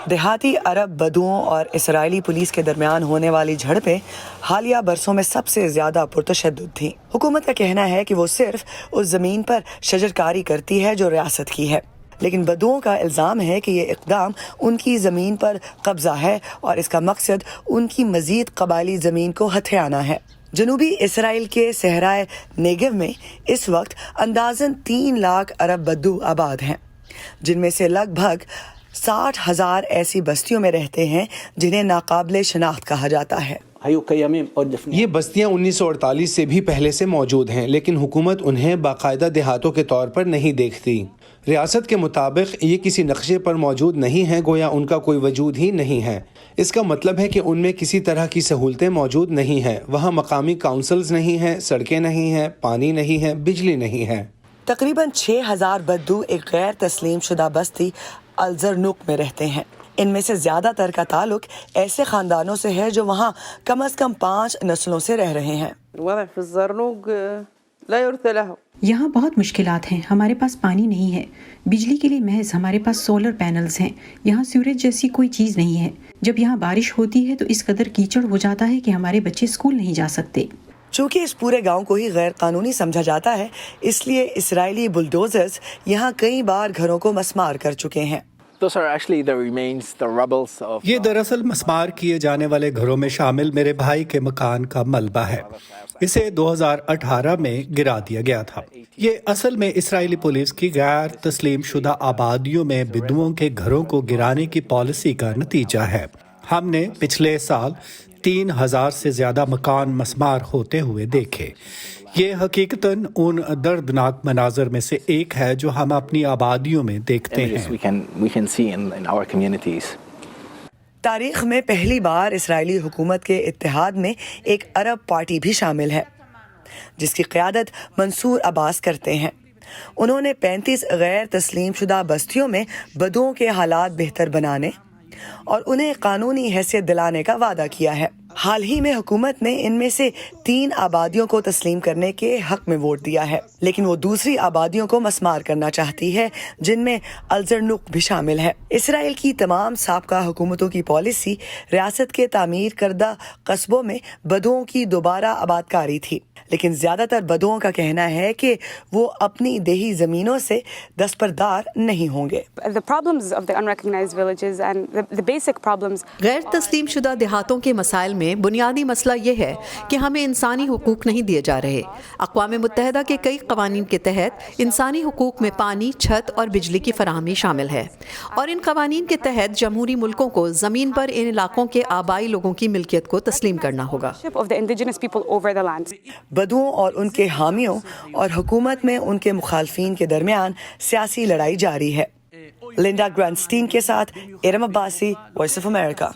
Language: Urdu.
دیہاتی عرب بدوؤں اور اسرائیلی پولیس کے درمیان ہونے والی جھڑپیں حالیہ برسوں میں سب سے زیادہ پرتشدد تھیں۔ حکومت کا کہنا ہے کہ وہ صرف اس زمین پر شجرکاری کرتی ہے جو ریاست کی ہے، لیکن بدوؤں کا الزام ہے کہ یہ اقدام ان کی زمین پر قبضہ ہے اور اس کا مقصد ان کی مزید قبائلی زمین کو ہتھیانا ہے۔ جنوبی اسرائیل کے صحرائے نیگو میں اس وقت اندازاً 3 لاکھ عرب بدو آباد ہیں، جن میں سے لگ بھگ 60,000 ایسی بستیوں میں رہتے ہیں جنہیں ناقابل شناخت کہا جاتا ہے۔ یہ بستیاں 1948 سے بھی پہلے سے موجود ہیں، لیکن حکومت انہیں باقاعدہ دیہاتوں کے طور پر نہیں دیکھتی۔ ریاست کے مطابق یہ کسی نقشے پر موجود نہیں ہیں، گویا ان کا کوئی وجود ہی نہیں ہے۔ اس کا مطلب ہے کہ ان میں کسی طرح کی سہولتیں موجود نہیں ہیں۔ وہاں مقامی کاؤنسلز نہیں ہیں، سڑکیں نہیں ہیں، پانی نہیں ہے، بجلی نہیں ہے۔ تقریباً 6,000 بدو ایک غیر تسلیم شدہ بستی الزرنوق میں رہتے ہیں۔ ان میں سے زیادہ تر کا تعلق ایسے خاندانوں سے ہے جو وہاں کم از کم 5 نسلوں سے رہ رہے ہیں۔ یہاں بہت مشکلات ہیں، ہمارے پاس پانی نہیں ہے، بجلی کے لیے محض ہمارے پاس سولر پینلز ہیں، یہاں سیوریج جیسی کوئی چیز نہیں ہے۔ جب یہاں بارش ہوتی ہے تو اس قدر کیچڑ ہو جاتا ہے کہ ہمارے بچے اسکول نہیں جا سکتے۔ چونکہ اس پورے گاؤں کو ہی غیر قانونی سمجھا جاتا ہے، اس لیے اسرائیلی بلڈوزرز یہاں کئی بار گھروں کو مسمار کر چکے ہیں۔ یہ دراصل مسمار کیے جانے والے گھروں میں شامل میرے بھائی کے مکان کا ملبہ ہے۔ اسے 2018 میں گرا دیا گیا تھا۔ یہ اصل میں اسرائیلی پولیس کی غیر تسلیم شدہ آبادیوں میں بدوؤں کے گھروں کو گرانے کی پالیسی کا نتیجہ ہے۔ ہم نے پچھلے سال 3,000 سے زیادہ مکان مسمار ہوتے ہوئے دیکھے۔ یہ حقیقتاً ان دردناک مناظر میں سے ایک ہے جو ہم اپنی آبادیوں میں دیکھتے ہیں۔ تاریخ میں پہلی بار اسرائیلی حکومت کے اتحاد میں ایک عرب پارٹی بھی شامل ہے، جس کی قیادت منصور عباس کرتے ہیں۔ انہوں نے 35 غیر تسلیم شدہ بستیوں میں بدوؤں کے حالات بہتر بنانے اور انہیں قانونی حیثیت دلانے کا وعدہ کیا ہے۔ حال ہی میں حکومت نے ان میں سے 3 آبادیوں کو تسلیم کرنے کے حق میں ووٹ دیا ہے، لیکن وہ دوسری آبادیوں کو مسمار کرنا چاہتی ہے جن میں الزرنوق بھی شامل ہے۔ اسرائیل کی تمام سابقہ حکومتوں کی پالیسی ریاست کے تعمیر کردہ قصبوں میں بدوؤں کی دوبارہ آباد کاری تھی، لیکن زیادہ تر بدوؤں کا کہنا ہے کہ وہ اپنی دیہی زمینوں سے دستبردار نہیں ہوں گے۔ غیر تسلیم شدہ دیہاتوں کے مسائل میں بنیادی مسئلہ یہ ہے کہ ہمیں انسانی حقوق نہیں دیے جا رہے۔ اقوام متحدہ کے کئی قوانین کے تحت انسانی حقوق میں پانی، چھت اور بجلی کی فراہمی شامل ہے، اور ان قوانین کے تحت جمہوری ملکوں کو زمین پر ان علاقوں کے آبائی لوگوں کی ملکیت کو تسلیم کرنا ہوگا۔ بدوؤں اور ان کے حامیوں اور حکومت میں ان کے مخالفین کے درمیان سیاسی لڑائی جاری ہے۔ لنڈا گرانسٹین کے ساتھ Iram Abbasi, Voice of America.